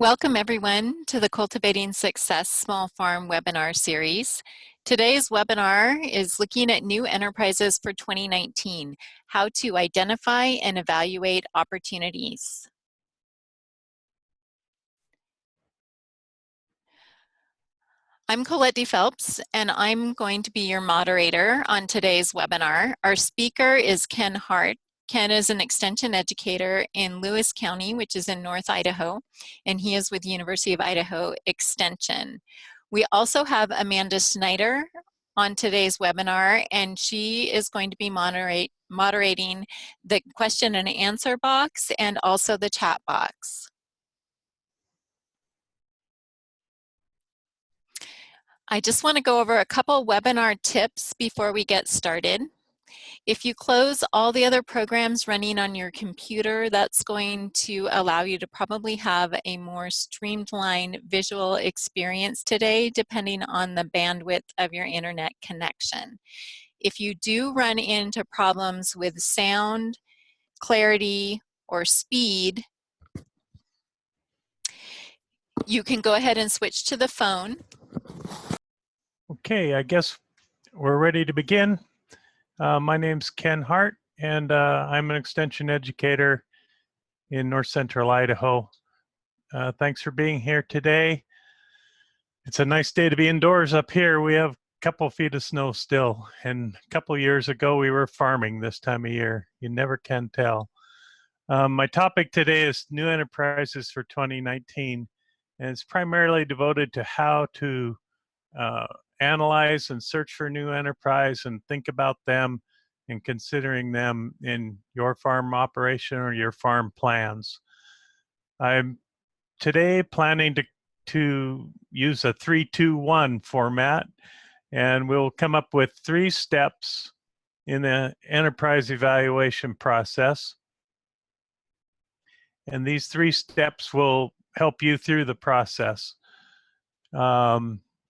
Welcome everyone to the Cultivating Success Small Farm webinar series. Today's webinar is looking at new enterprises for 2019, how to identify and evaluate opportunities. I'm Colette D. Phelps, and I'm going to be your moderator on today's webinar. Our speaker is Ken Hart. Ken is an extension educator in Lewis County, which is in North Idaho, and he is with University of Idaho Extension. We also have Amanda Snyder on today's webinar, and she is going to be moderating the question and answer box and also the chat box. I just want to go over a couple webinar tips before we get started. If you close all the other programs running on your computer, that's going to allow you to probably have a more streamlined visual experience today, depending on the bandwidth of your internet connection. If you do run into problems with sound, clarity, or speed, you can go ahead and switch to the phone. Okay, I guess we're ready to begin. My name's Ken Hart, and I'm an extension educator in North Central Idaho. Thanks for being here today. It's a nice day to be indoors up here. We have a couple feet of snow still, and a couple years ago we were farming this time of year. You never can tell. My topic today is new enterprises for 2019, and it's primarily devoted to how to analyze and search for new enterprise and think about them and considering them in your farm operation or your farm plans. I'm today planning to use a 3-2-1 format, and we'll come up with 3 steps in the enterprise evaluation process. And these 3 steps will help you through the process.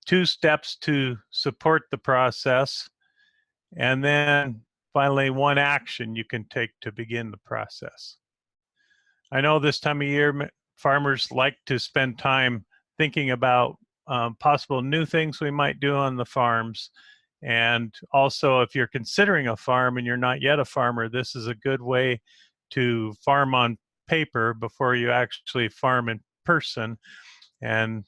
2 steps to support the process, and then finally 1 action you can take to begin the process. I know this time of year farmers like to spend time thinking about possible new things we might do on the farms, and also if you're considering a farm and you're not yet a farmer, this is a good way to farm on paper before you actually farm in person, and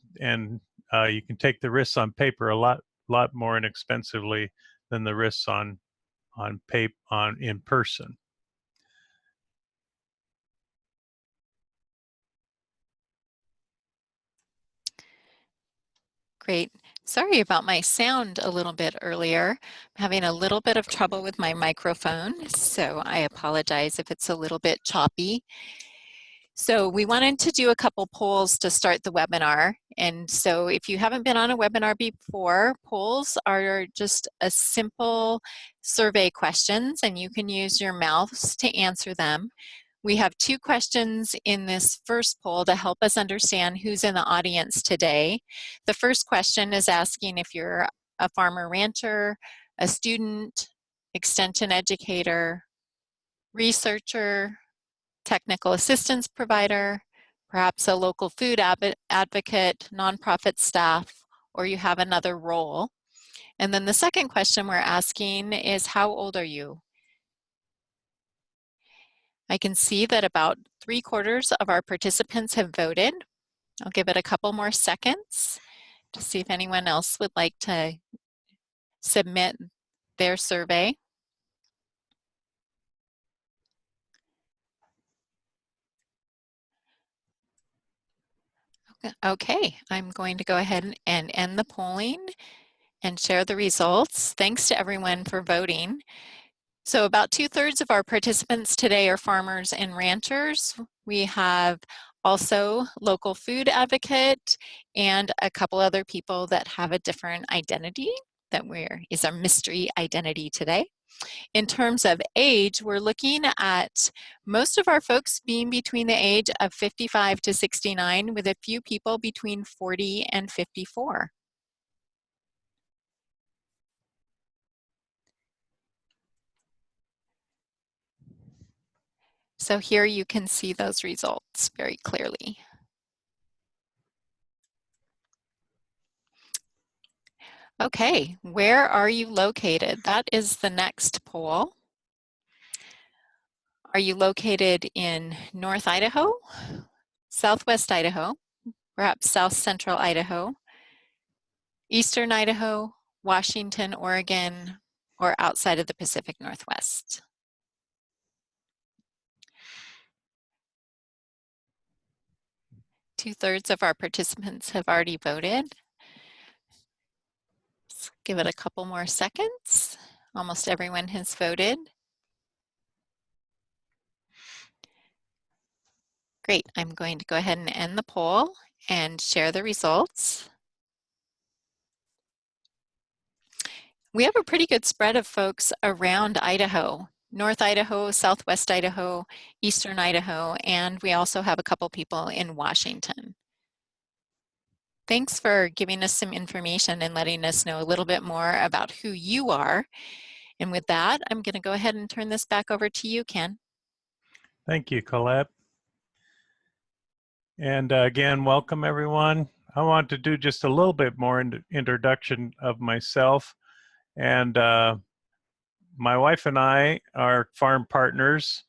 you can take the risks on paper a lot more inexpensively than the risks in person. Great. Sorry about my sound a little bit earlier. I'm having a little bit of trouble with my microphone, so I apologize if it's a little bit choppy. So we wanted to do a couple polls to start the webinar. And so if you haven't been on a webinar before, polls are just a simple survey questions, and you can use your mouse to answer them. We have 2 questions in this first poll to help us understand who's in the audience today. The first question is asking if you're a farmer rancher, a student, extension educator, researcher, technical assistance provider, perhaps a local food advocate, nonprofit staff, or you have another role. And then the second question we're asking is, how old are you? I can see that about 3/4 of our participants have voted. I'll give it a couple more seconds to see if anyone else would like to submit their survey. Okay, I'm going to go ahead and end the polling and share the results. Thanks to everyone for voting. So about 2/3 of our participants today are farmers and ranchers. We have also local food advocate and a couple other people that have a different identity that is our mystery identity today. In terms of age, we're looking at most of our folks being between the age of 55 to 69, with a few people between 40 and 54. So here you can see those results very clearly. Okay, where are you located? That is the next poll. Are you located in North Idaho, Southwest Idaho, perhaps South Central Idaho, Eastern Idaho, Washington, Oregon, or outside of the Pacific Northwest? Two-thirds of our participants have already voted. Let's give it a couple more seconds. Almost everyone has voted. Great, I'm going to go ahead and end the poll and share the results. We have a pretty good spread of folks around Idaho, North Idaho, Southwest Idaho, Eastern Idaho, and we also have a couple people in Washington. Thanks for giving us some information and letting us know a little bit more about who you are. And with that, I'm going to go ahead and turn this back over to you, Ken. Thank you, Colette. And again, welcome everyone. I want to do just a little bit more introduction of myself. And my wife and I are farm partners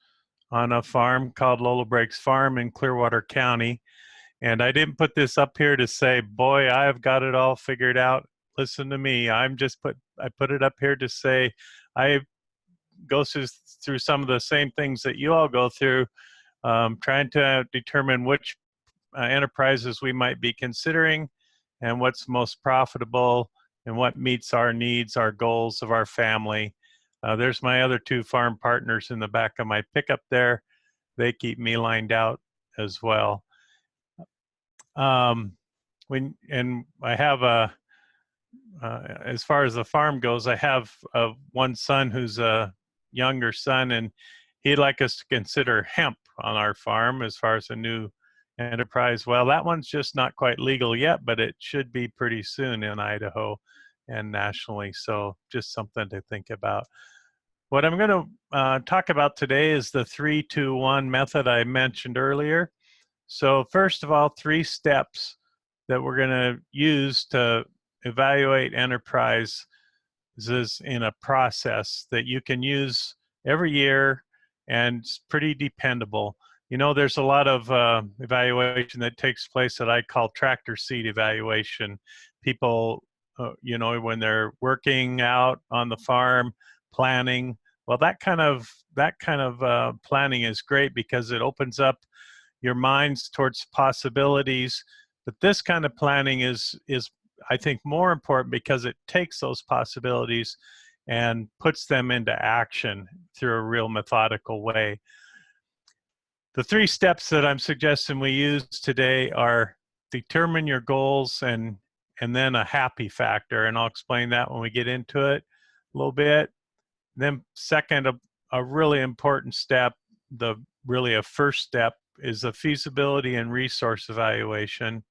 on a farm called Lolo Breaks Farm in Clearwater County. And I didn't put this up here to say, boy, I've got it all figured out. Listen to me. I put it up here to say I go through some of the same things that you all go through, trying to determine which enterprises we might be considering and what's most profitable and what meets our needs, our goals of our family. There's my other two farm partners in the back of my pickup there. They keep me lined out as well. And I have as far as the farm goes, I have one son who's a younger son, and he'd like us to consider hemp on our farm as far as a new enterprise. Well, that one's just not quite legal yet, but it should be pretty soon in Idaho and nationally. So just something to think about. What I'm going to talk about today is the 3-2-1 method I mentioned earlier. So first of all, 3 steps that we're going to use to evaluate enterprises in a process that you can use every year, and it's pretty dependable. You know, there's a lot of evaluation that takes place that I call tractor seat evaluation. People, you know, when they're working out on the farm, planning. Well, that kind of planning is great because it opens up your minds towards possibilities. But this kind of planning is I think more important because it takes those possibilities and puts them into action through a real methodical way. The 3 steps that I'm suggesting we use today are determine your goals and then a happy factor, and I'll explain that when we get into it a little bit. Then second, a really important step, really a first step, is the feasibility and resource evaluation.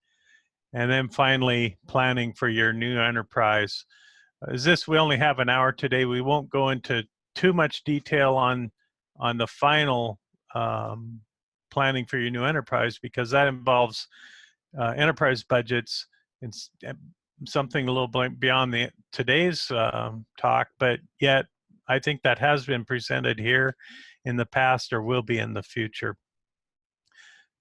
And then finally, planning for your new enterprise. We only have an hour today. We won't go into too much detail on the final planning for your new enterprise, because that involves enterprise budgets and something a little beyond today's talk, but yet I think that has been presented here in the past or will be in the future.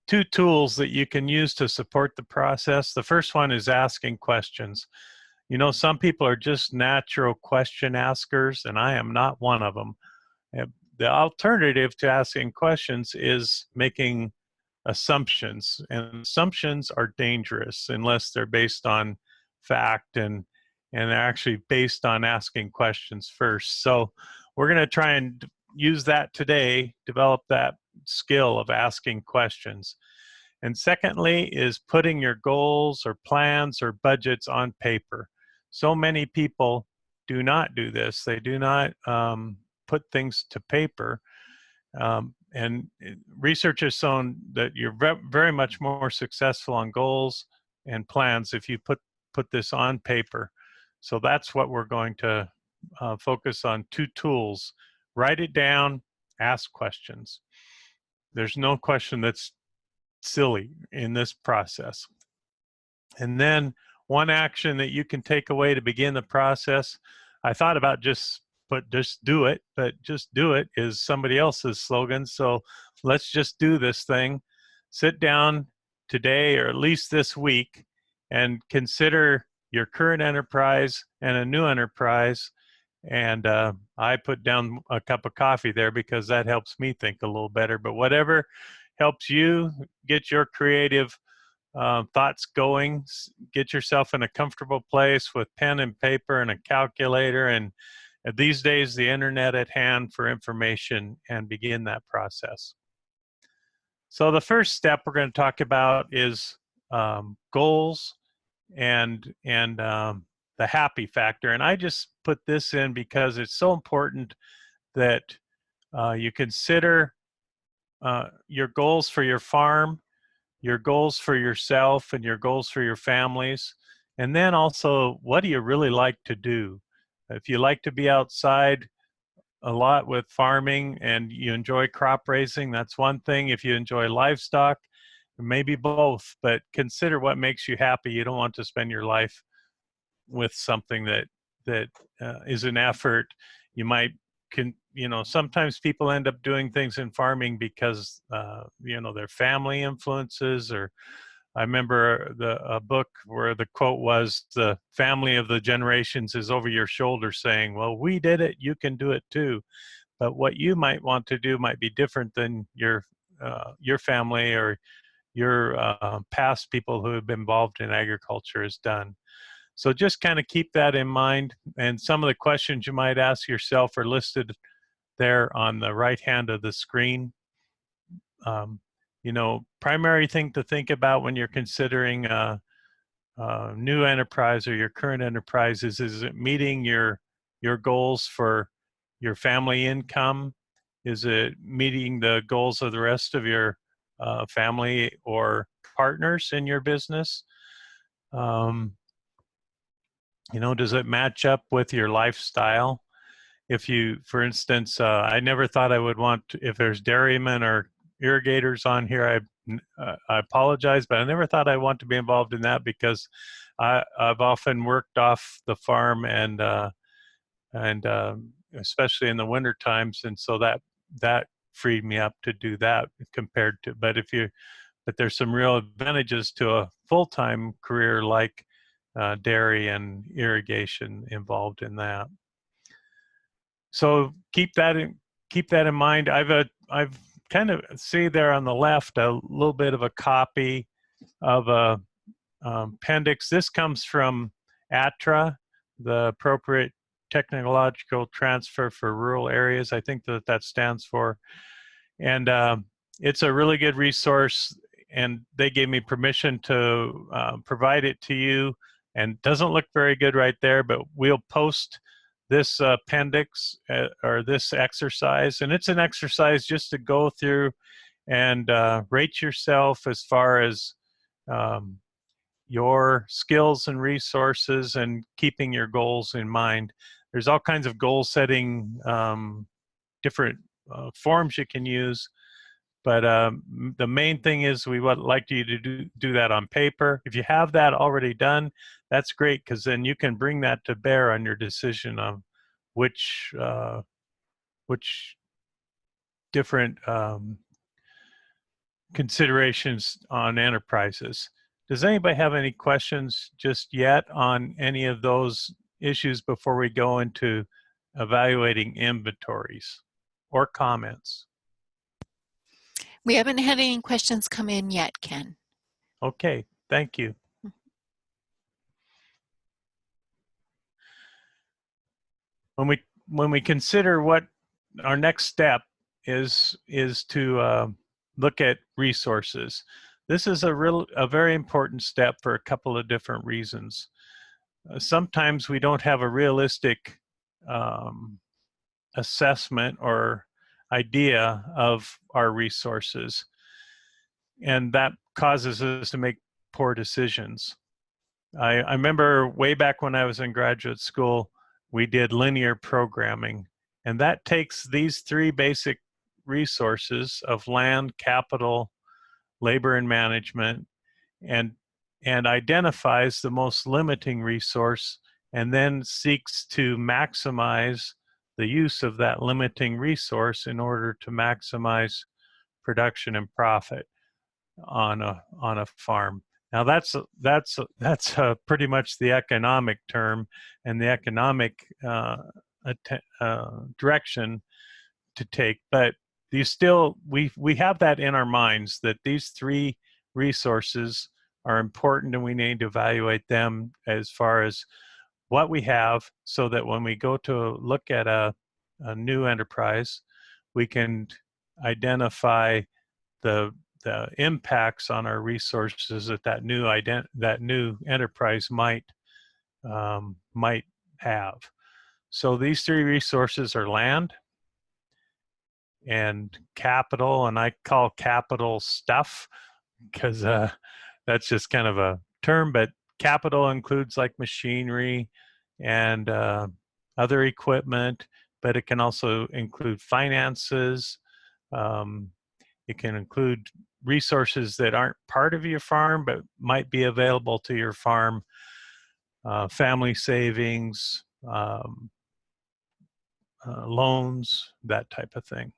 2 tools that you can use to support the process. The first one is asking questions. You know, some people are just natural question askers, and I am not one of them. The alternative to asking questions is making assumptions, and assumptions are dangerous unless they're based on fact and they're actually based on asking questions first. So we're going to try and use that today, develop that skill of asking questions. And secondly is putting your goals or plans or budgets on paper. So many people do not do this. They do not put things to paper. And research has shown that you're very much more successful on goals and plans if you put this on paper. So that's what we're going to focus on. 2 tools: write it down, ask questions. There's no question that's silly in this process. And then one action that you can take away to begin the process. I thought about just do it, but just do it is somebody else's slogan. So let's just do this thing. Sit down today, or at least this week, and consider your current enterprise and a new enterprise. And I put down a cup of coffee there because that helps me think a little better. But whatever helps you get your creative thoughts going, get yourself in a comfortable place with pen and paper and a calculator, and these days the internet at hand for information, and begin that process. So the first step we're going to talk about is goals and the happy factor. And I just put this in because it's so important that you consider your goals for your farm, your goals for yourself, and your goals for your families. And then also, what do you really like to do? If you like to be outside a lot with farming and you enjoy crop raising, that's one thing. If you enjoy livestock, maybe both, but consider what makes you happy. You don't want to spend your life with something that is an effort. You might sometimes people end up doing things in farming because their family influences. Or I remember a book where the quote was, "The family of the generations is over your shoulder saying, well, we did it, you can do it too." But what you might want to do might be different than your family or your past people who have been involved in agriculture has done. So just kind of keep that in mind. And some of the questions you might ask yourself are listed there on the right hand of the screen. Primary thing to think about when you're considering a new enterprise or your current enterprise is it meeting your goals for your family income? Is it meeting the goals of the rest of your family or partners in your business? Does it match up with your lifestyle? If you, for instance, I never thought I would want to, if there's dairymen or irrigators on here, I apologize, but I never thought I want to be involved in that because I've often worked off the farm and especially in the winter times, and so that freed me up to do that compared to. But there's some real advantages to a full-time career like dairy and irrigation involved in that. So keep that in mind. I've kind of see there on the left a little bit of a copy of a appendix. This comes from ATTRA, the Appropriate Technological Transfer for Rural Areas. I think that stands for. And it's a really good resource, and they gave me permission to provide it to you. And doesn't look very good right there, but we'll post this appendix or this exercise. And it's an exercise just to go through and rate yourself as far as your skills and resources and keeping your goals in mind. There's all kinds of goal setting, different forms you can use. But the main thing is we would like you to do that on paper. If you have that already done, that's great, because then you can bring that to bear on your decision of which different considerations on enterprises. Does anybody have any questions just yet on any of those issues before we go into evaluating inventories or comments? We haven't had any questions come in yet, Ken. Okay, thank you. When we consider what our next step is to look at resources. This is a very important step for a couple of different reasons. Sometimes we don't have a realistic assessment or idea of our resources, and that causes us to make poor decisions. I remember way back when I was in graduate school, we did linear programming, and that takes these three basic resources of land, capital, labor, and management, and and identifies the most limiting resource and then seeks to maximize the use of that limiting resource in order to maximize production and profit on a farm. Now that's pretty much the economic term and the economic direction to take. But we have that in our minds that these three resources are important, and we need to evaluate them as far as what we have, so that when we go to look at a new enterprise, we can identify the impacts on our resources that new enterprise might have. So these three resources are land and capital, and I call capital stuff because that's just kind of a term, but capital includes like machinery and other equipment, but it can also include finances. It can include resources that aren't part of your farm but might be available to your farm, family savings, loans, that type of thing.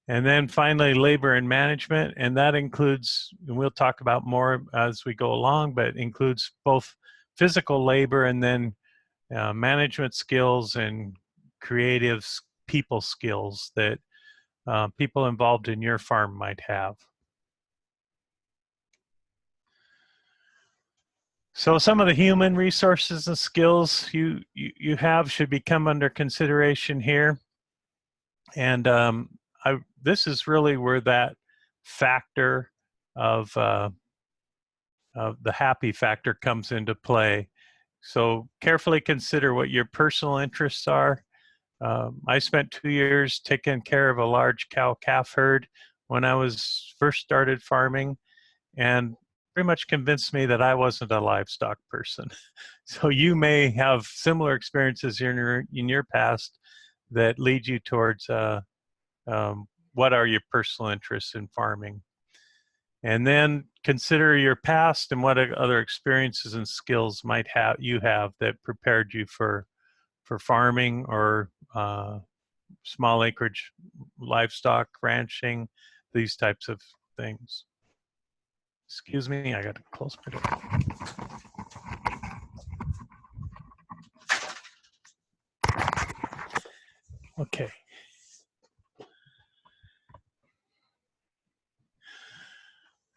And then finally, labor and management, and that includes, and we'll talk about more as we go along, but includes both physical labor and then management skills and creative people skills that people involved in your farm might have. So some of the human resources and skills you have should become under consideration here. And this is really where that factor of the happy factor comes into play. So carefully consider what your personal interests are. I spent 2 years taking care of a large cow-calf herd when I was first started farming, and pretty much convinced me that I wasn't a livestock person. So you may have similar experiences in your past that lead you towards what are your personal interests in farming. And then consider your past and what other experiences and skills might you have that prepared you for farming or small acreage livestock ranching, these types of things. Excuse me, I got to close my door. Okay.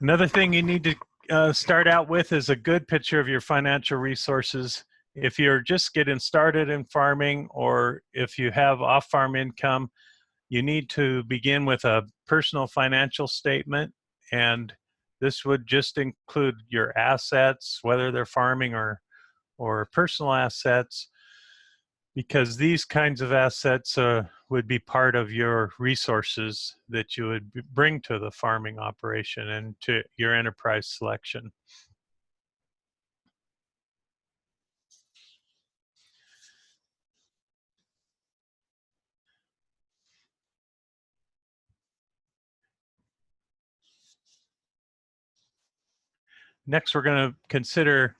Another thing you need to start out with is a good picture of your financial resources. If you're just getting started in farming, or if you have off-farm income, you need to begin with a personal financial statement, and this would just include your assets, whether they're farming or personal assets, because these kinds of assets would be part of your resources that you would bring to the farming operation and to your enterprise selection. Next, we're going to consider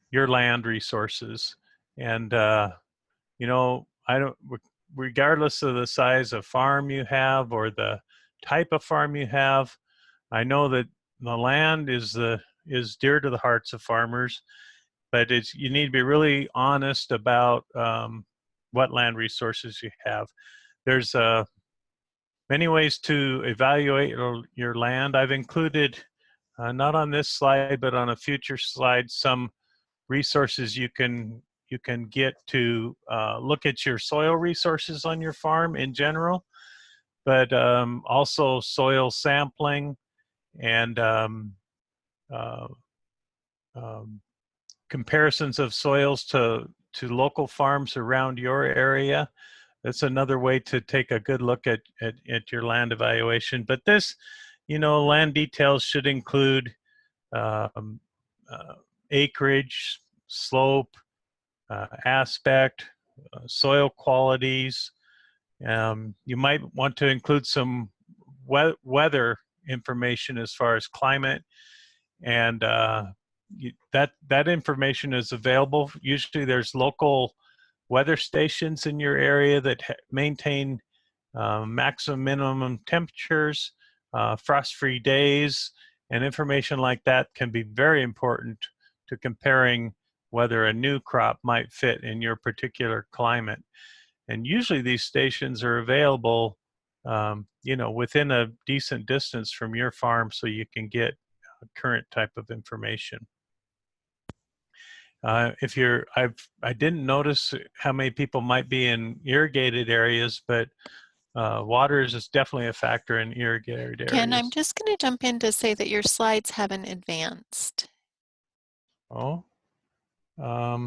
your land resources. And, you know, regardless of the size of farm you have or the type of farm you have, I know that the land is dear to the hearts of farmers, but you need to be really honest about what land resources you have. There's many ways to evaluate your land. I've included, not on this slide, but on a future slide, some resources you can get to look at your soil resources on your farm in general, but also soil sampling and comparisons of soils to local farms around your area. That's another way to take a good look at your land evaluation. But this, you know, land details should include acreage, slope, aspect, soil qualities. You might want to include some weather information as far as climate and that information is available. Usually there's local weather stations in your area that maintain maximum minimum temperatures, frost-free days, and information like that can be very important to comparing whether a new crop might fit in your particular climate. And usually these stations are available, within a decent distance from your farm, so you can get current type of information. I didn't notice how many people might be in irrigated areas, but water is definitely a factor in irrigated Ken, I'm areas. just going to jump in to say that your slides haven't advanced. Oh,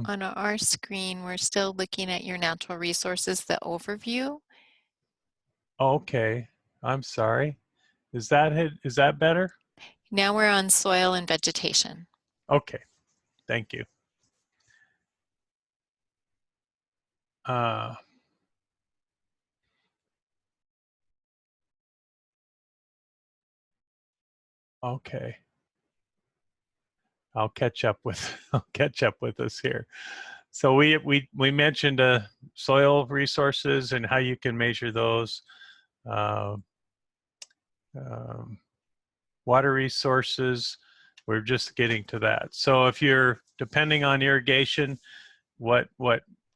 On our screen, we're still looking at your natural resources, the overview. okay. I'm sorry. Is that better? Now we're on soil and vegetation. Okay, thank you. Okay. I'll catch up with us here. So we mentioned soil resources and how you can measure those. Uh, um, Water resources, we're just getting to that. So if you're depending on irrigation, what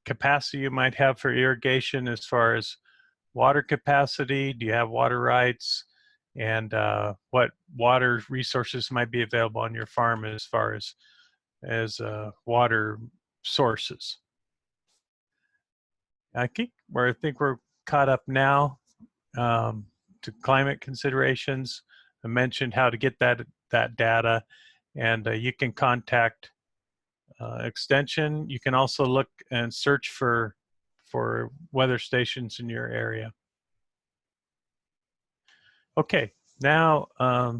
capacity you might have for irrigation as far as water capacity, do you have water rights, and what water resources might be available on your farm as far as water sources. I think we're caught up now to climate considerations. I mentioned how to get that data, and you can contact Extension. You can also look and search for weather stations in your area. Okay, now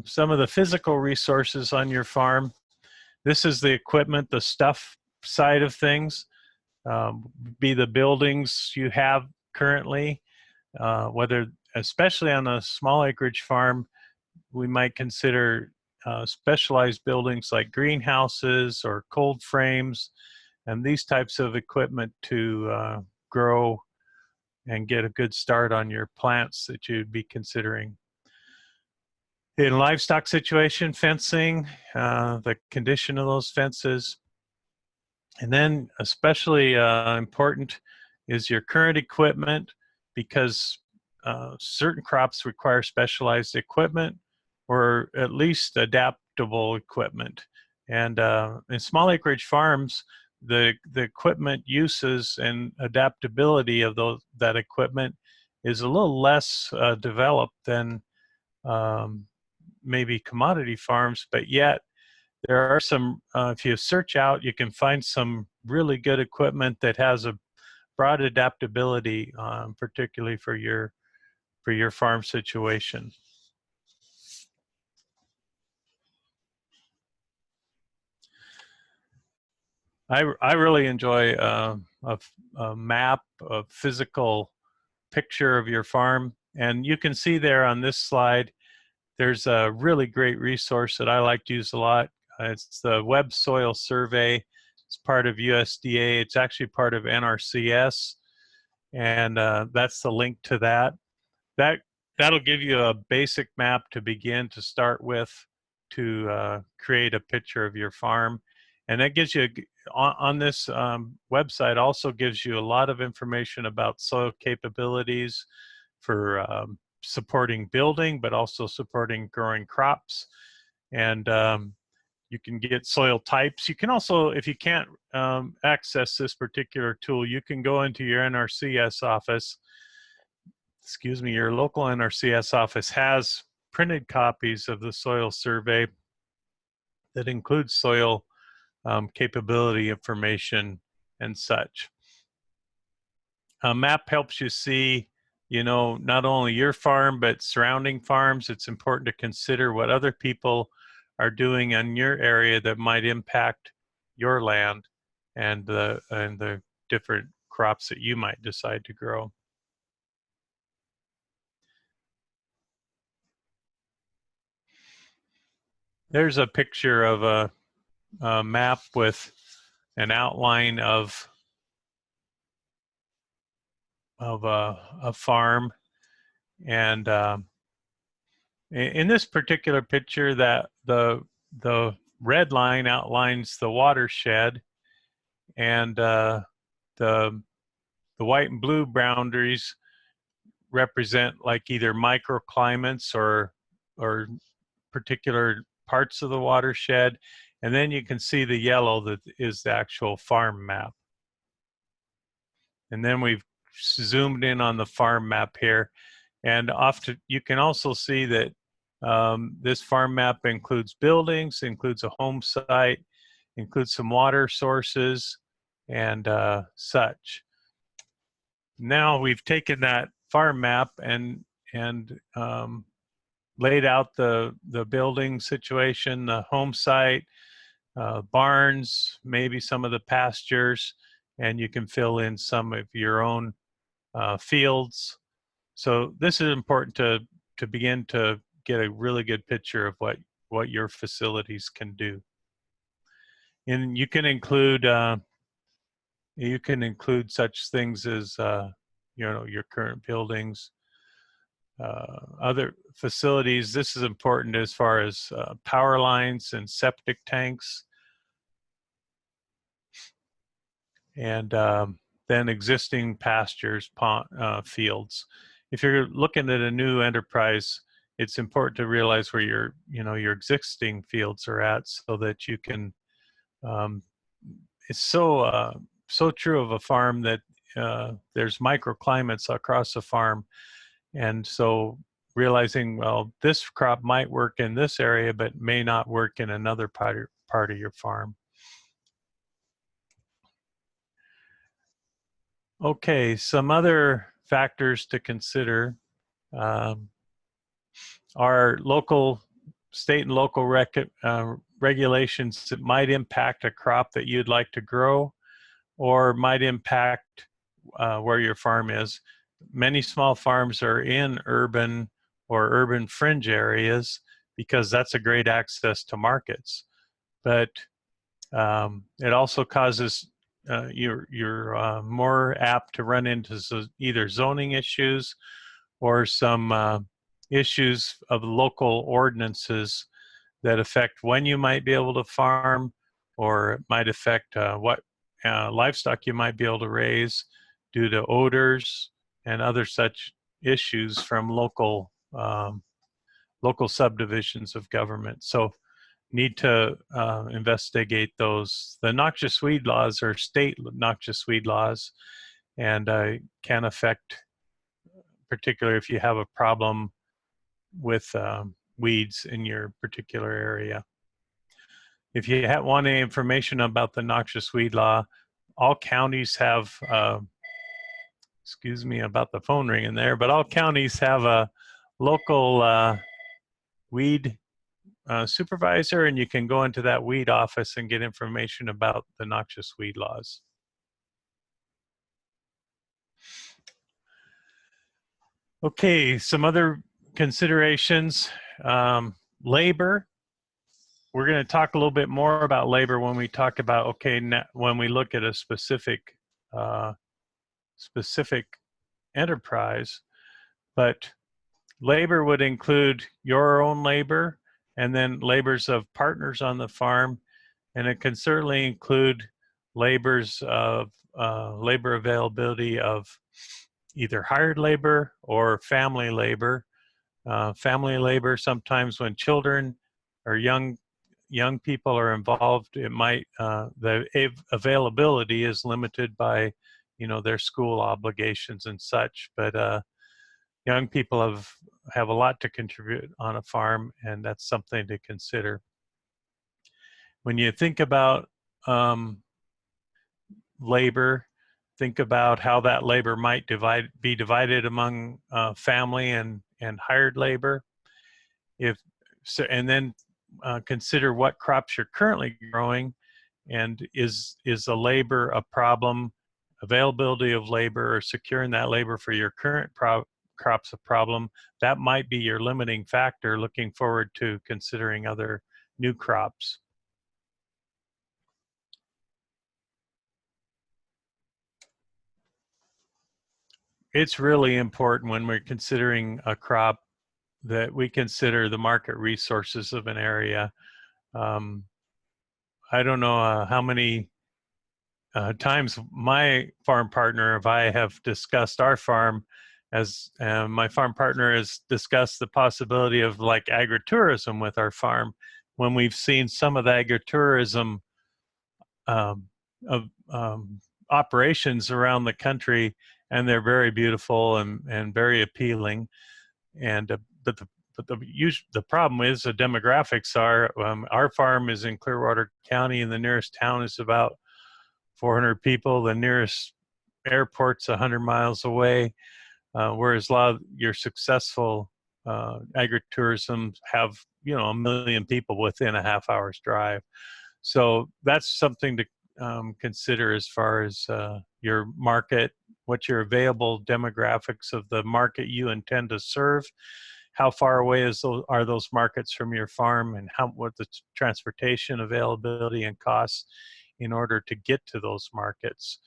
some of the physical resources on your farm. This is the equipment, the stuff side of things. Be the buildings you have currently, whether, especially on a small acreage farm, we might consider specialized buildings like greenhouses or cold frames, and these types of equipment to grow and get a good start on your plants that you'd be considering. In livestock situation, fencing, the condition of those fences, and then especially important is your current equipment, because certain crops require specialized equipment or at least adaptable equipment. And in small acreage farms, the equipment uses and adaptability of that equipment is a little less developed than maybe commodity farms, but yet there are some, if you search out, you can find some really good equipment that has a broad adaptability, particularly for your farm situation. I really enjoy a map, a physical picture of your farm, and you can see there on this slide, there's a really great resource that I like to use a lot. It's the Web Soil Survey. It's part of USDA. It's actually part of NRCS, and that's the link to that. That'll give you a basic map to begin to start with to create a picture of your farm, and that gives you on this website also gives you a lot of information about soil capabilities for supporting building, but also supporting growing crops. And you can get soil types. You can also, if you can't access this particular tool, you can go into your NRCS office. Excuse me, your local NRCS office has printed copies of the soil survey that includes soil capability information and such. A map helps you see, not only your farm, but surrounding farms. It's important to consider what other people are doing in your area that might impact your land and the different crops that you might decide to grow. There's a picture of map with an outline of a farm. And in this particular picture, that the red line outlines the watershed, and the white and blue boundaries represent like either microclimates or particular parts of the watershed. And then you can see the yellow that is the actual farm map. And then we've zoomed in on the farm map here. And you can also see that this farm map includes buildings, includes a home site, includes some water sources, and such. Now we've taken that farm map and laid out the building situation, the home site, barns, maybe some of the pastures, and you can fill in some of your own fields. So this is important to begin to get a really good picture of what your facilities can do. And you can include such things as your current buildings, other facilities. This is important as far as power lines and septic tanks, and then existing pastures, fields. If you're looking at a new enterprise, it's important to realize where your existing fields are at, so that you can. It's so true of a farm that there's microclimates across the farm, and so realizing, well, this crop might work in this area but may not work in another part of your farm. Okay, some other factors to consider are state and local regulations that might impact a crop that you'd like to grow, or might impact where your farm is. Many small farms are in urban or urban fringe areas because that's a great access to markets. But it also causes you're more apt to run into either zoning issues or some issues of local ordinances that affect when you might be able to farm, or it might affect what livestock you might be able to raise due to odors and other such issues from local subdivisions of government. So need to investigate those. The noxious weed laws are state noxious weed laws, and can affect, particularly if you have a problem with weeds in your particular area. If you want any information about the noxious weed law, all counties have, excuse me about the phone ringing there, but all counties have a local weed supervisor, and you can go into that weed office and get information about the noxious weed laws. Okay, some other considerations. Labor. We're going to talk a little bit more about labor when we talk about, when we look at a specific enterprise, but labor would include your own labor and then labors of partners on the farm, and it can certainly include labor availability of either hired labor or family labor. Family labor, sometimes when children or young people are involved, it might the availability is limited by their school obligations and such, but young people have a lot to contribute on a farm, and that's something to consider. When you think about labor, think about how that labor might be divided among family and hired labor. And then consider what crops you're currently growing, and is the labor a problem, availability of labor or securing that labor for your current crops a problem. That might be your limiting factor looking forward to considering other new crops. it's really important when we're considering a crop that we consider the market resources of an area. Um, I don't know how many times my farm partner, if I have discussed our farm, as my farm partner has discussed the possibility of like agritourism with our farm, when we've seen some of the agritourism um, of operations around the country, and they're very beautiful and very appealing. And the problem is the demographics are our farm is in Clearwater County, and the nearest town is about 400 people. The nearest airport's 100 miles away, whereas a lot of your successful agritourism have, you know, 1 million people within a half hour's drive. So that's something to consider as far as your market, what your available demographics of the market you intend to serve, how far away are those markets from your farm, and what the transportation availability and costs in order to get to those markets.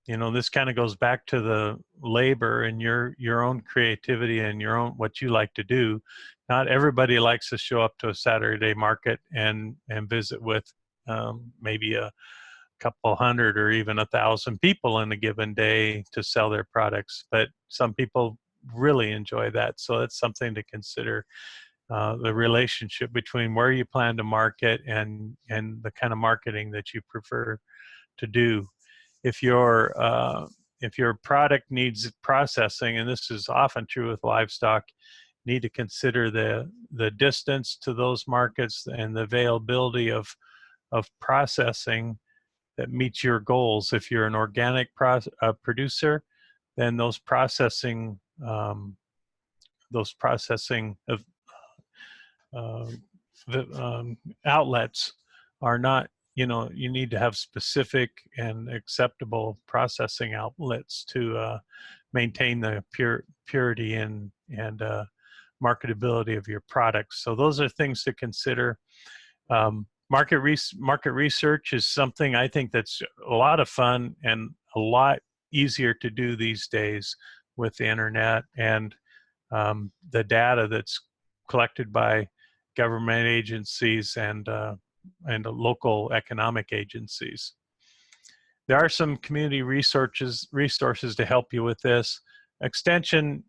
You know, this kind of goes back to the labor and your own creativity and your own what you like to do. Not everybody likes to show up to a Saturday market and visit with maybe a couple hundred or even 1,000 people in a given day to sell their products. But some people really enjoy that, so it's something to consider. The relationship between where you plan to market and the kind of marketing that you prefer to do. If your product needs processing, and this is often true with livestock, need to consider the distance to those markets and the availability of processing that meets your goals. If you're an organic producer, then those processing of uh, the outlets are not, you know, you need to have specific and acceptable processing outlets to maintain the purity and marketability of your products. So those are things to consider. Market research is something I think that's a lot of fun and a lot easier to do these days with the internet and the data that's collected by government agencies and local economic agencies. There are some community resources to help you with this. Extension,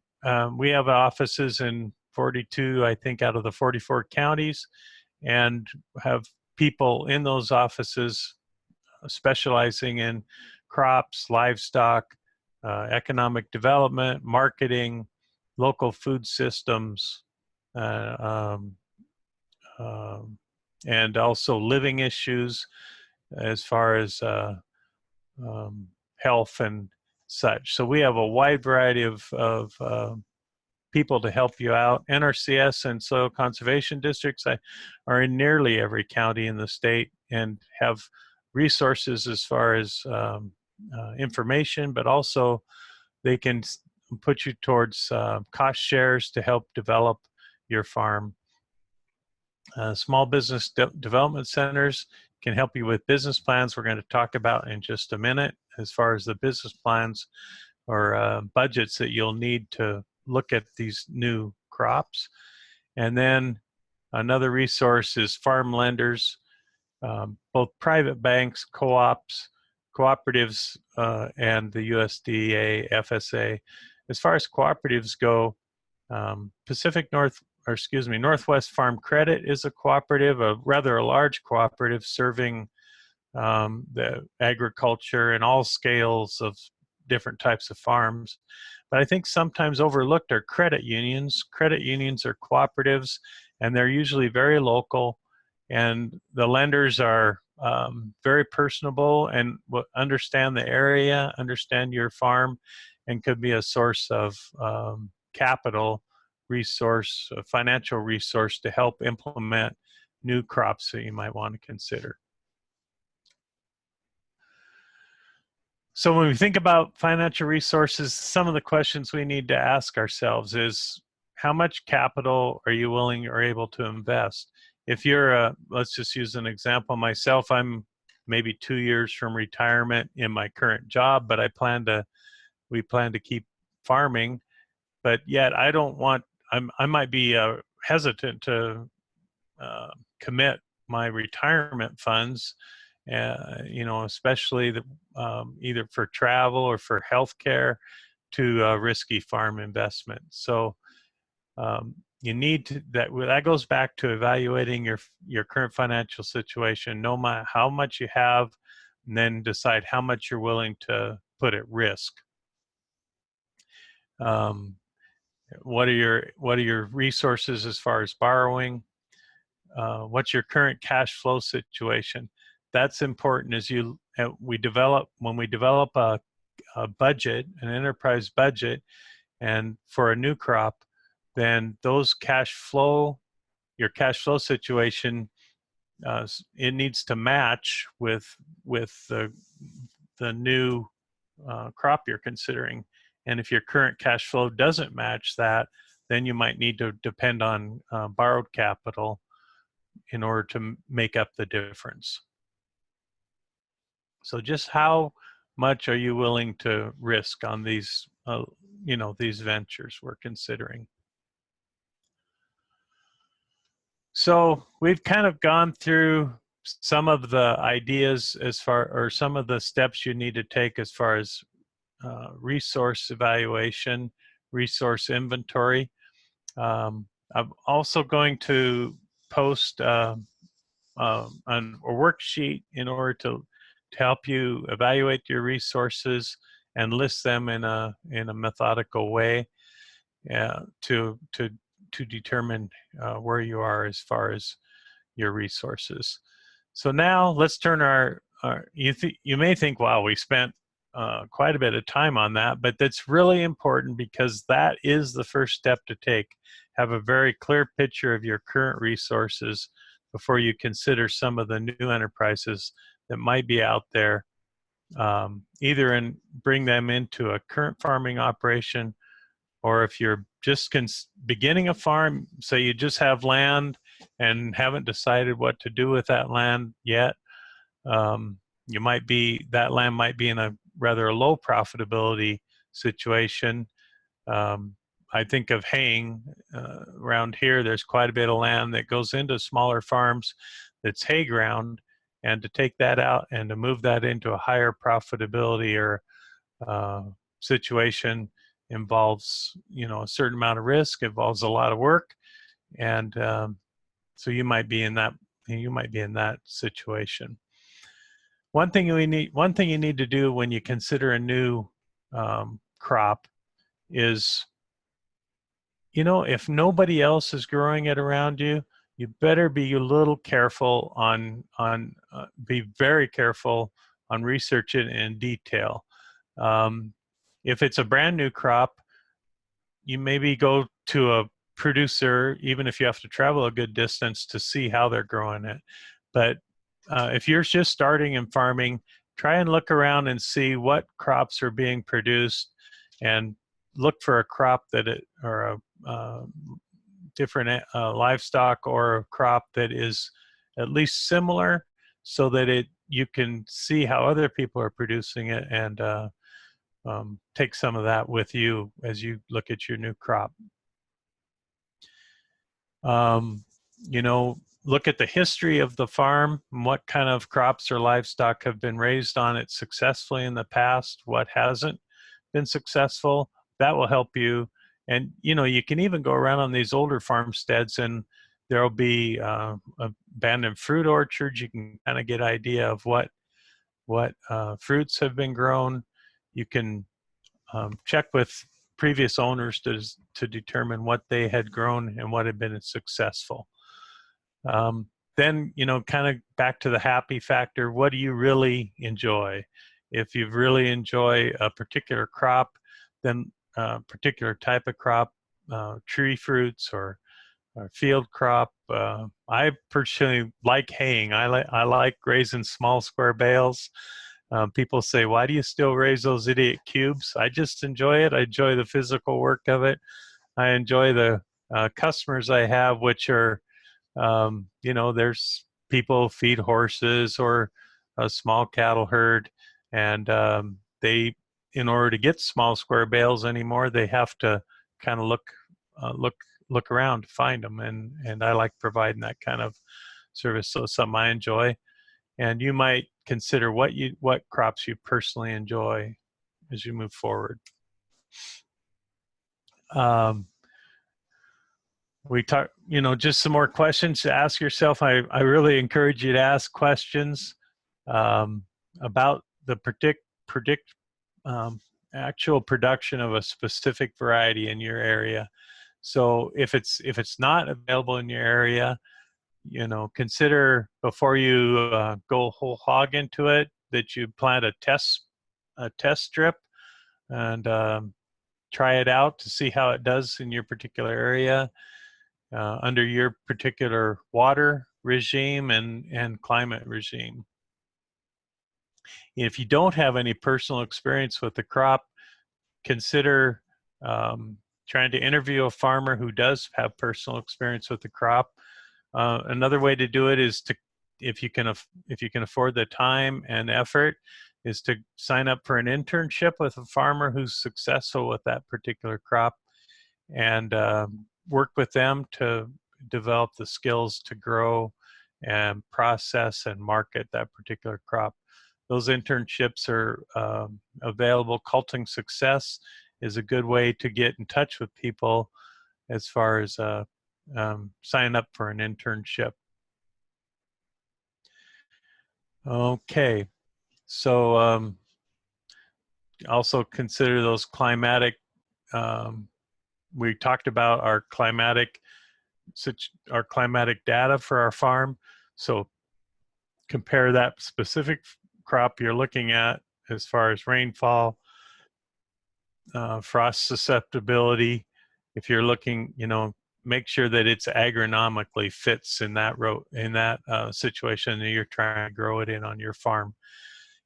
we have offices in 42, I think, out of the 44 counties, and have people in those offices specializing in crops, livestock, economic development, marketing, local food systems, uh, um, and also living issues as far as health and such. So we have a wide variety of people to help you out. NRCS and soil conservation districts are in nearly every county in the state and have resources as far as information, but also they can put you towards cost shares to help develop your farm. Small business development centers can help you with business plans. We're going to talk about in just a minute as far as the business plans or budgets that you'll need to look at these new crops. And then another resource is farm lenders, both private banks, co-ops, cooperatives, and the USDA, FSA. As far as cooperatives go, Northwest Farm Credit is a cooperative, a rather large cooperative serving the agriculture and all scales of different types of farms. But I think sometimes overlooked are credit unions. Credit unions are cooperatives, and they're usually very local, and the lenders are very personable and understand the area, understand your farm, and could be a source of capital resource, a financial resource to help implement new crops that you might want to consider. So when we think about financial resources, some of the questions we need to ask ourselves is, how much capital are you willing or able to invest? If you're let's just use an example, myself, I'm maybe 2 years from retirement in my current job, but I plan to we plan to keep farming, but yet I don't want, I might be hesitant to commit my retirement funds, especially either for travel or for healthcare, to risky farm investment. So you need to, that goes back to evaluating your current financial situation, no matter how much you have, and then decide how much you're willing to put at risk. What are your resources as far as borrowing? What's your current cash flow situation? That's important as when we develop a budget, an enterprise budget, and for a new crop, then your cash flow situation, it needs to match with the new crop you're considering. And if your current cash flow doesn't match that, then you might need to depend on borrowed capital in order to make up the difference. So just how much are you willing to risk on these, these ventures we're considering? So we've kind of gone through some of the ideas or some of the steps you need to take as far as resource evaluation, resource inventory. I'm also going to post a worksheet in order to help you evaluate your resources and list them in a methodical way to determine where you are as far as your resources. So now let's turn you may think, wow, we spent quite a bit of time on that, but that's really important because that is the first step to take. Have a very clear picture of your current resources before you consider some of the new enterprises that might be out there, either bring them into a current farming operation, or if you're just beginning a farm, say you just have land and haven't decided what to do with that land yet, that land might be in a rather low profitability situation. I think of haying around here. There's quite a bit of land that goes into smaller farms that's hay ground, and to take that out and to move that into a higher profitability or situation involves, a certain amount of risk, involves a lot of work, and so you might be in that situation. One thing you need to do when you consider a new crop is, if nobody else is growing it around you, you better be a little careful be very careful on research it in detail. If it's a brand new crop, you maybe go to a producer, even if you have to travel a good distance to see how they're growing it. But if you're just starting in farming, try and look around and see what crops are being produced, and look for a crop or a different livestock, or a crop that is at least similar, so that you can see how other people are producing it, and take some of that with you as you look at your new crop. Look at the history of the farm and what kind of crops or livestock have been raised on it successfully in the past, what hasn't been successful. That will help you. And, you can even go around on these older farmsteads, and there'll be abandoned fruit orchards. You can kind of get an idea of what fruits have been grown. You can check with previous owners to determine what they had grown and what had been successful. Then, kind of back to the happy factor. What do you really enjoy? If you really enjoy a particular crop, then a particular type of crop, tree fruits or field crop. I personally like haying. I like raising small square bales. People say, why do you still raise those idiot cubes? I just enjoy it. I enjoy the physical work of it. I enjoy the customers I have, which are, there's people feed horses or a small cattle herd, and they in order to get small square bales anymore, they have to kind of look around to find them, and I like providing that kind of service. So it's something I enjoy. And you might consider what crops you personally enjoy as you move forward. We talk, just some more questions to ask yourself. I really encourage you to ask questions about the predict actual production of a specific variety in your area. So if it's not available in your area, consider before you go whole hog into it that you plant a test strip and try it out to see how it does in your particular area, under your particular water regime and climate regime. If you don't have any personal experience with the crop, consider trying to interview a farmer who does have personal experience with the crop. Another way to do it is to, if you can afford the time and effort, is to sign up for an internship with a farmer who's successful with that particular crop, and work with them to develop the skills to grow and process and market that particular crop. Those internships are available. Culting Success is a good way to get in touch with people as far as sign up for an internship. Okay, so also consider those climatic, we talked about our climatic data for our farm. So compare that specific crop you're looking at as far as rainfall, frost susceptibility. If you're looking, make sure that it's agronomically fits in that situation that you're trying to grow it in on your farm.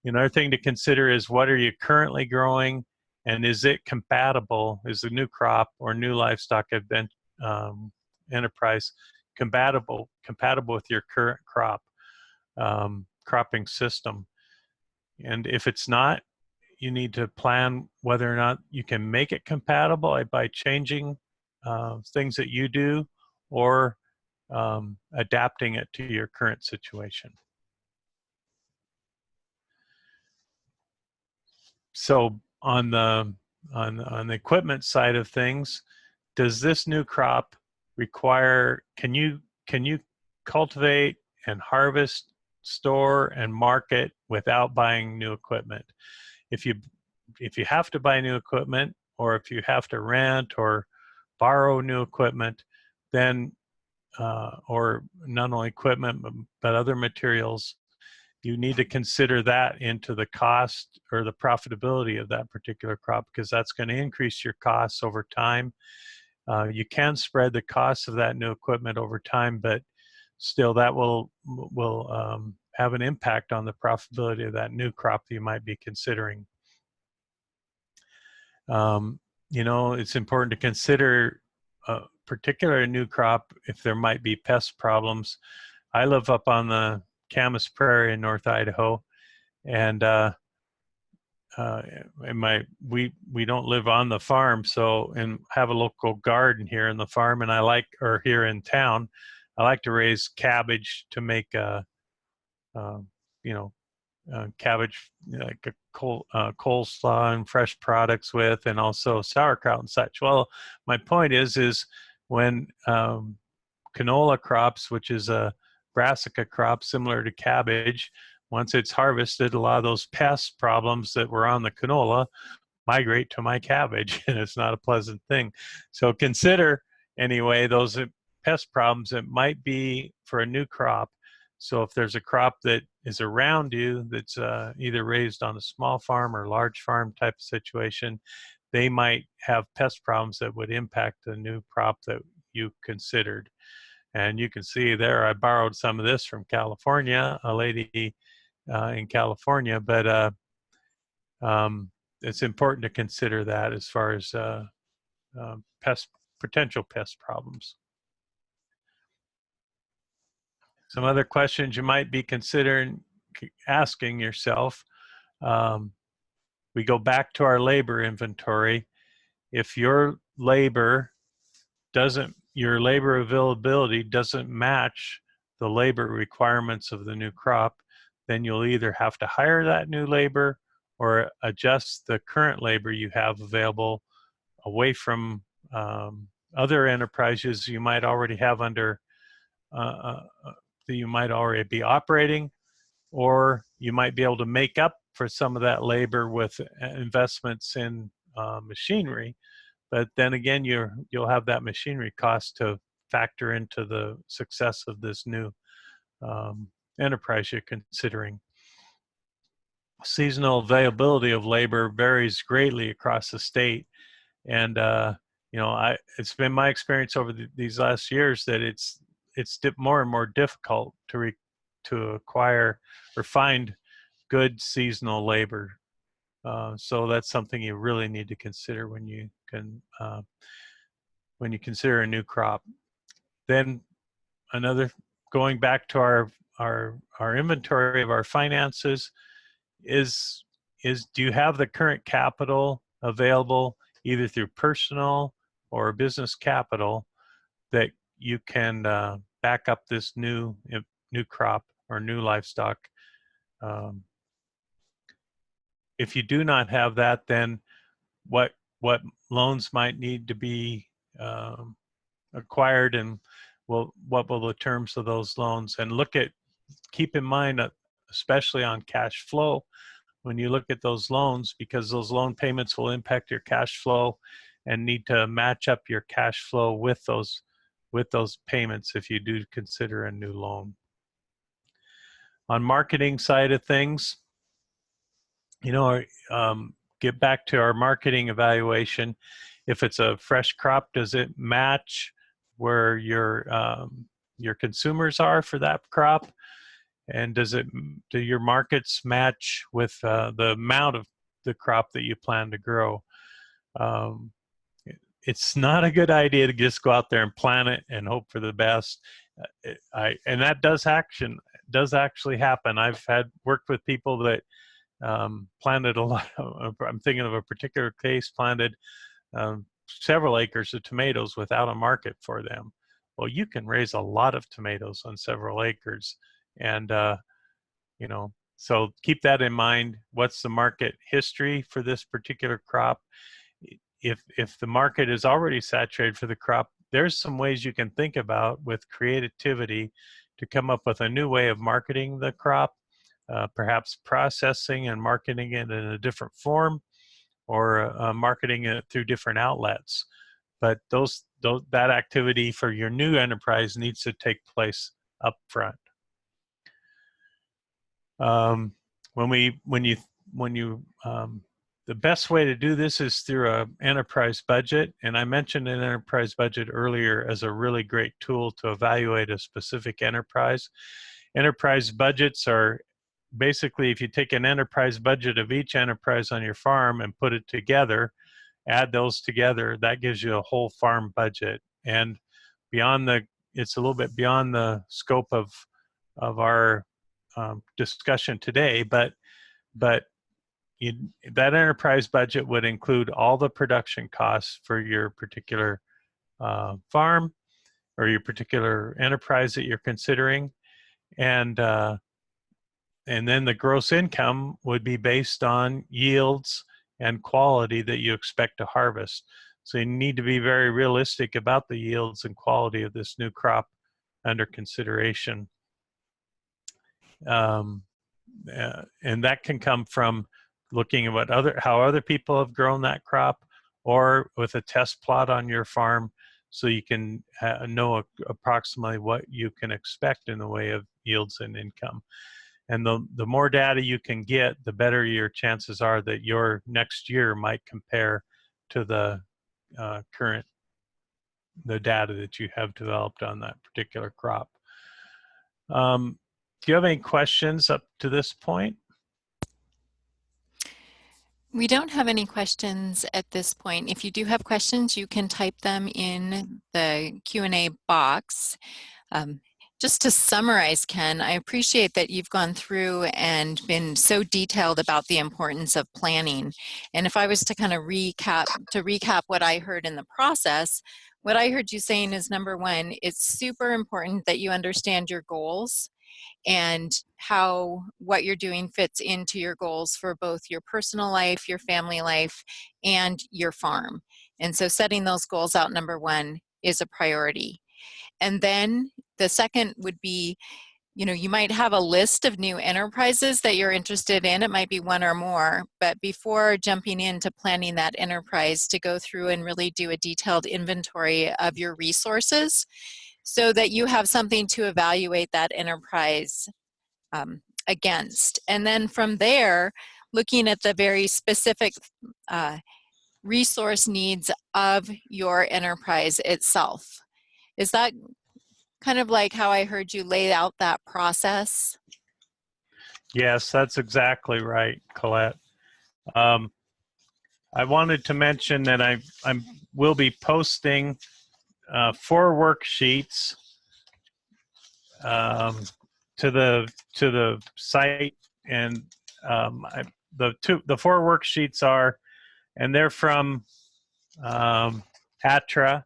Another thing to consider is, what are you currently growing, and is it compatible? Is the new crop or new livestock enterprise compatible with your current cropping system? And if it's not, you need to plan whether or not you can make it compatible by changing things that you do, or adapting it to your current situation. So on the equipment side of things, does this new crop require, can you cultivate and harvest, store and market without buying new equipment? If you have to buy new equipment, or if you have to rent or borrow new equipment, then or not only equipment but other materials, you need to consider that into the cost or the profitability of that particular crop, because that's going to increase your costs over time. You can spread the costs of that new equipment over time, but still that will have an impact on the profitability of that new crop that you might be considering. It's important to consider particular new crop if there might be pest problems. I live up on the Camas Prairie in North Idaho, and we don't live on the farm, so, and have a local garden here in the farm, and here in town, I like to raise cabbage to make cabbage, like a coleslaw and fresh products with, and also sauerkraut and such. Well, my point is when canola crops, which is a brassica crop similar to cabbage, once it's harvested, a lot of those pest problems that were on the canola migrate to my cabbage, and it's not a pleasant thing. So consider, anyway, those pest problems that might be for a new crop. So if there's a crop that is around you that's either raised on a small farm or large farm type of situation, they might have pest problems that would impact the new crop that you considered. And you can see there, I borrowed some of this from California, a lady in California, but it's important to consider that as far as potential pest problems. Some other questions you might be considering asking yourself. we go back to our labor inventory. If your labor availability doesn't match the labor requirements of the new crop, then you'll either have to hire that new labor or adjust the current labor you have available away from other enterprises you might already have under that you might already be operating, or you might be able to make up for some of that labor with investments in machinery. But then again, you'll have that machinery cost to factor into the success of this new enterprise you're considering. Seasonal availability of labor varies greatly across the state, and it's been my experience over these last years that it's more and more difficult to acquire or find good seasonal labor. So that's something you really need to consider when you consider a new crop. Then going back to our inventory of our finances is do you have the current capital available either through personal or business capital that you can back up this new crop or new livestock? If you do not have that, then what loans might need to be acquired, and what will the terms of those loans? And keep in mind, especially on cash flow, when you look at those loans, because those loan payments will impact your cash flow, and need to match up your cash flow with those payments if you do consider a new loan. On marketing side of things, get back to our marketing evaluation. If it's a fresh crop, does it match where your consumers are for that crop? And do your markets match with the amount of the crop that you plan to grow? It's not a good idea to just go out there and plant it and hope for the best. And that does actually happen. I've worked with people that planted a lot. I'm thinking of a particular case, planted several acres of tomatoes without a market for them. Well, you can raise a lot of tomatoes on several acres, and so keep that in mind. What's the market history for this particular crop? If the market is already saturated for the crop, there's some ways you can think about with creativity to come up with a new way of marketing the crop, perhaps processing and marketing it in a different form, or marketing it through different outlets. But that activity for your new enterprise needs to take place up front. The best way to do this is through an enterprise budget, and I mentioned an enterprise budget earlier as a really great tool to evaluate a specific enterprise. Enterprise budgets are basically, if you take an enterprise budget of each enterprise on your farm and put it together, add those together, that gives you a whole farm budget. And it's a little bit beyond the scope of our discussion today, but that enterprise budget would include all the production costs for your particular farm or your particular enterprise that you're considering, and then the gross income would be based on yields and quality that you expect to harvest. So you need to be very realistic about the yields and quality of this new crop under consideration. And that can come from looking at how other people have grown that crop, or with a test plot on your farm, so you can know approximately what you can expect in the way of yields and income. And the more data you can get, the better your chances are that your next year might compare to the data that you have developed on that particular crop. Do you have any questions up to this point? We don't have any questions at this point. If you do have questions, you can type them in the Q&A box. Just to summarize, Ken, I appreciate that you've gone through and been so detailed about the importance of planning. And if I was to kind of recap what I heard in the process, what I heard you saying is number one, it's super important that you understand your goals and how what you're doing fits into your goals for both your personal life, your family life, and your farm. And so setting those goals out, number one, is a priority. And then the second would be, you might have a list of new enterprises that you're interested in. It might be one or more, but before jumping into planning that enterprise, to go through and really do a detailed inventory of your resources so that you have something to evaluate that enterprise against. And then from there, looking at the very specific resource needs of your enterprise itself. Is that kind of like how I heard you lay out that process? Yes, that's exactly right, Colette. Um, I wanted to mention that I will be posting 4 worksheets um, to the site, and the 4 worksheets are, and they're from ATRA,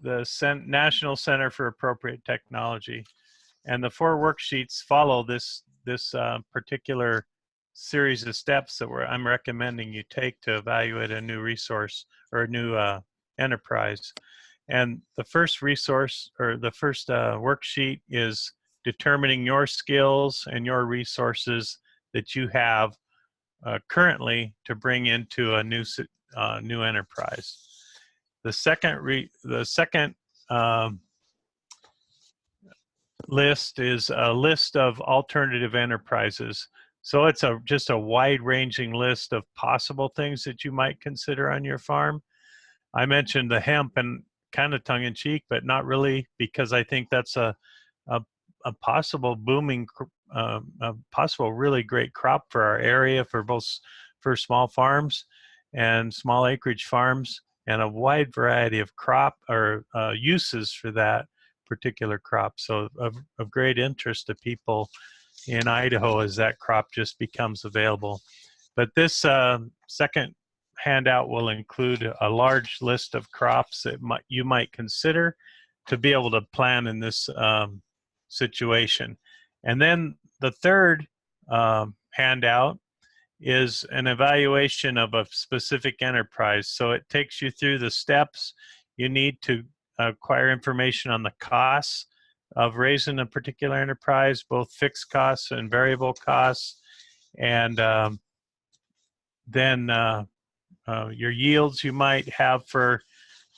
the National Center for Appropriate Technology, and the 4 worksheets follow this particular series of steps that I'm recommending you take to evaluate a new resource or a new enterprise. And the first resource, or the first worksheet, is determining your skills and your resources that you have currently to bring into a new enterprise. The second list is a list of alternative enterprises. So it's just a wide-ranging list of possible things that you might consider on your farm. I mentioned the hemp, and kind of tongue-in-cheek, but not really, because I think that's a possible booming, a possible really great crop for our area, for small farms and small acreage farms, and a wide variety of crop or uses for that particular crop. So of great interest to people in Idaho as that crop just becomes available. But this second handout will include a large list of crops that you might consider to be able to plan in this situation. And then the third handout is an evaluation of a specific enterprise. So it takes you through the steps you need to acquire information on the costs of raising a particular enterprise, both fixed costs and variable costs, and then your yields you might have for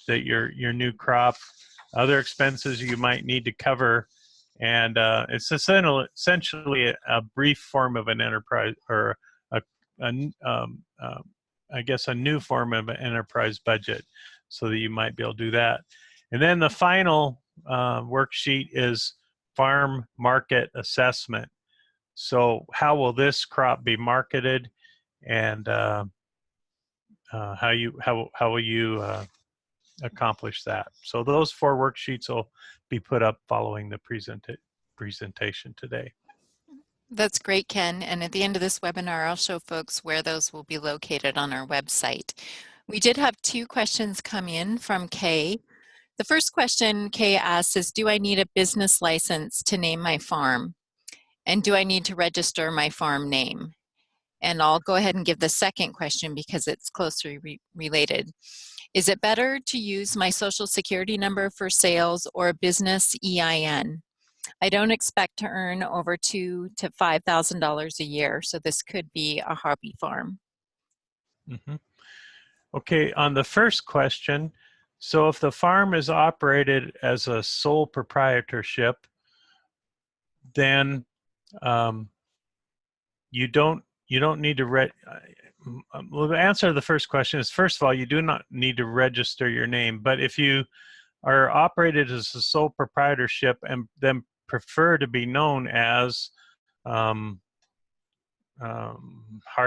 your new crop, other expenses you might need to cover, and it's essentially a brief form of an enterprise, or a I guess a new form of an enterprise budget, so that you might be able to do that. And then the final worksheet is farm market assessment. So how will this crop be marketed, and how will you accomplish that? So those 4 worksheets will be put up following the presentation today. That's great, Ken. And at the end of this webinar, I'll show folks where those will be located on our website. We did have 2 questions come in from Kay. The first question Kay asks is, do I need a business license to name my farm? And do I need to register my farm name? And I'll go ahead and give the second question because it's closely related. Is it better to use my social security number for sales or a business EIN? I don't expect to earn over $2,000 to $5,000 a year, so this could be a hobby farm. Mm-hmm. Okay, on the first question, so if the farm is operated as a sole proprietorship, then you don't need to well, the answer to the first question is, first of all, you do not need to register your name. But if you are operated as a sole proprietorship and then prefer to be known as Hard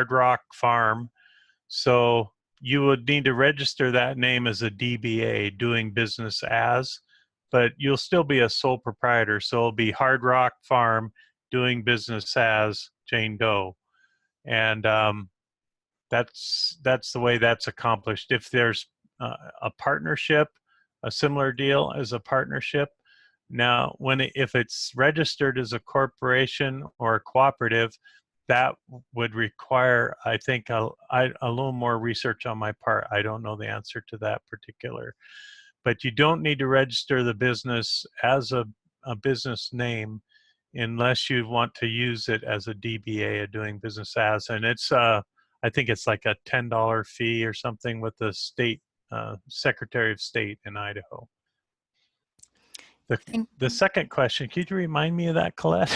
Rock Farm, so you would need to register that name as a DBA, doing business as. but you'll still be a sole proprietor. So it'll be Hard Rock Farm doing business as Jane Doe. And that's the way that's accomplished. If there's a partnership, a similar deal as a partnership, now if it's registered as a corporation or a cooperative, that would require, I think, a little more research on my part. I don't know the answer to that particular. But you don't need to register the business as a business name unless you want to use it as a DBA, a doing business as. And it's, I think it's like a $10 fee or something with the state Secretary of State in Idaho. The second question, could you remind me of that, Colette?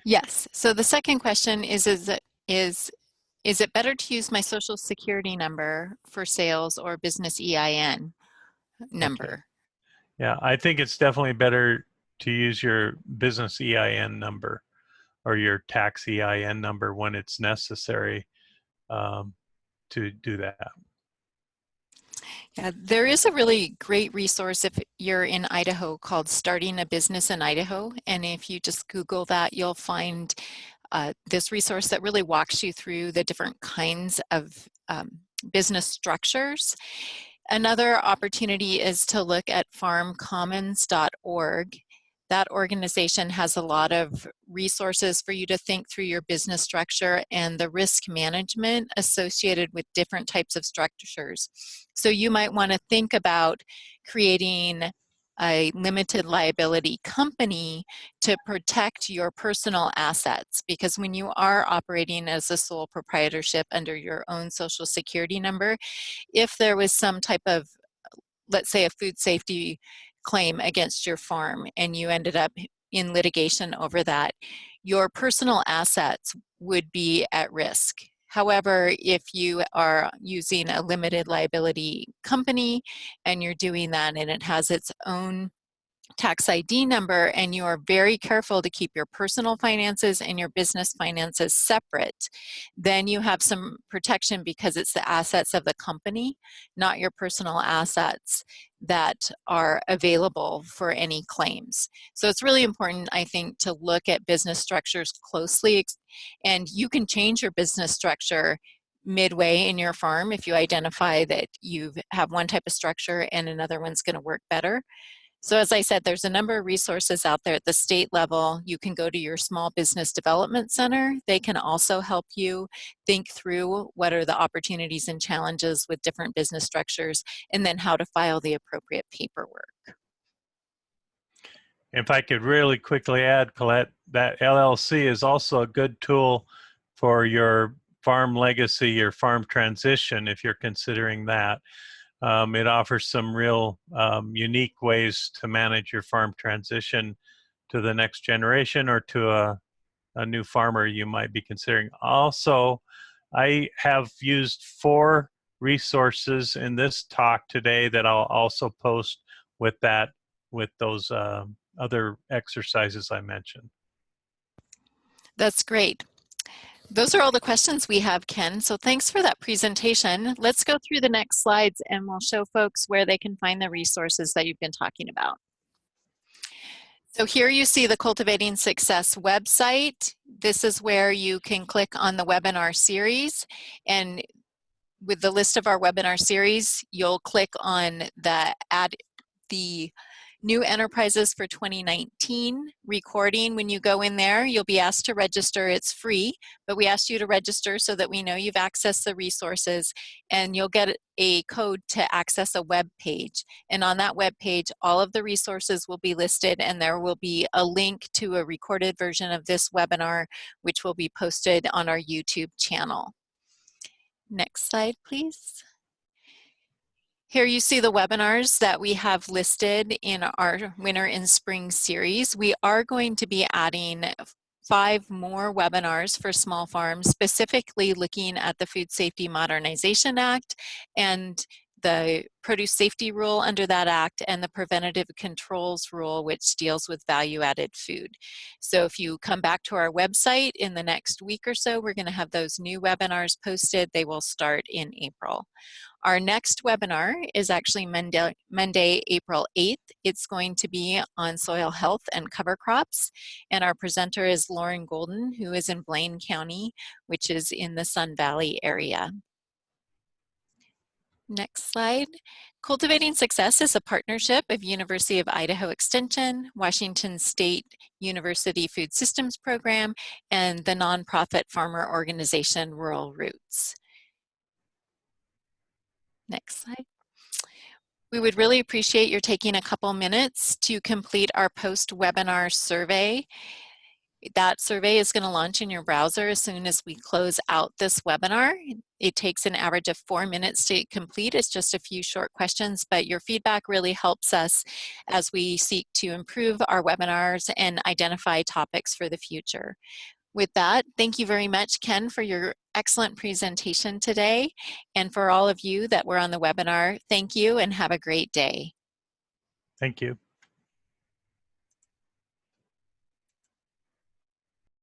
Yes. So the second question is it better to use my social security number for sales or business EIN number? Okay. Yeah, I think it's definitely better to use your business EIN number or your tax EIN number when it's necessary to do that. Yeah, there is a really great resource if you're in Idaho called Starting a Business in Idaho. And if you just Google that, you'll find this resource that really walks you through the different kinds of business structures. Another opportunity is to look at farmcommons.org. That organization has a lot of resources for you to think through your business structure and the risk management associated with different types of structures. So you might want to think about creating a limited liability company to protect your personal assets, because when you are operating as a sole proprietorship under your own social security number, if there was some type of, let's say, a food safety claim against your farm and you ended up in litigation over that, your personal assets would be at risk. However, if you are using a limited liability company and you're doing that and it has its own tax ID number and you are very careful to keep your personal finances and your business finances separate, then you have some protection because it's the assets of the company, not your personal assets, that are available for any claims. So it's really important, I think, to look at business structures closely, and you can change your business structure midway in your farm if you identify that you have one type of structure and another one's going to work better. So as I said, there's a number of resources out there at the state level. You can go to your Small Business Development Center. They can also help you think through what are the opportunities and challenges with different business structures, and then how to file the appropriate paperwork. If I could really quickly add, Colette, that LLC is also a good tool for your farm legacy, your farm transition, if you're considering that. It offers some real unique ways to manage your farm transition to the next generation or to a new farmer you might be considering. Also, I have used 4 resources in this talk today that I'll also post with those other exercises I mentioned. That's great. Those are all the questions we have, Ken. So thanks for that presentation. Let's go through the next slides and we'll show folks where they can find the resources that you've been talking about. So here you see the Cultivating Success website. This is where you can click on the webinar series, and with the list of our webinar series, you'll click on the New Enterprises for 2019 recording. When you go in there, you'll be asked to register. It's free, but we asked you to register so that we know you've accessed the resources, and you'll get a code to access a web page. And on that web page, all of the resources will be listed, and there will be a link to a recorded version of this webinar, which will be posted on our YouTube channel. Next slide, please. Here you see the webinars that we have listed in our Winter and Spring series. We are going to be adding 5 more webinars for small farms, specifically looking at the Food Safety Modernization Act and the produce safety rule under that act and the preventative controls rule, which deals with value-added food. So if you come back to our website in the next week or so, we're going to have those new webinars posted. They will start in April. Our next webinar is actually Monday, April 8th. It's going to be on soil health and cover crops. And our presenter is Lauren Golden, who is in Blaine County, which is in the Sun Valley area. Next slide. Cultivating Success is a partnership of University of Idaho Extension, Washington State University Food Systems Program, and the nonprofit farmer organization Rural Roots. Next slide. We would really appreciate your taking a couple minutes to complete our post-webinar survey. That survey is going to launch in your browser as soon as we close out this webinar. It takes an average of 4 minutes to complete. It's just a few short questions, but your feedback really helps us as we seek to improve our webinars and identify topics for the future. With that, thank you very much, Ken, for your excellent presentation today. And for all of you that were on the webinar, thank you and have a great day. Thank you.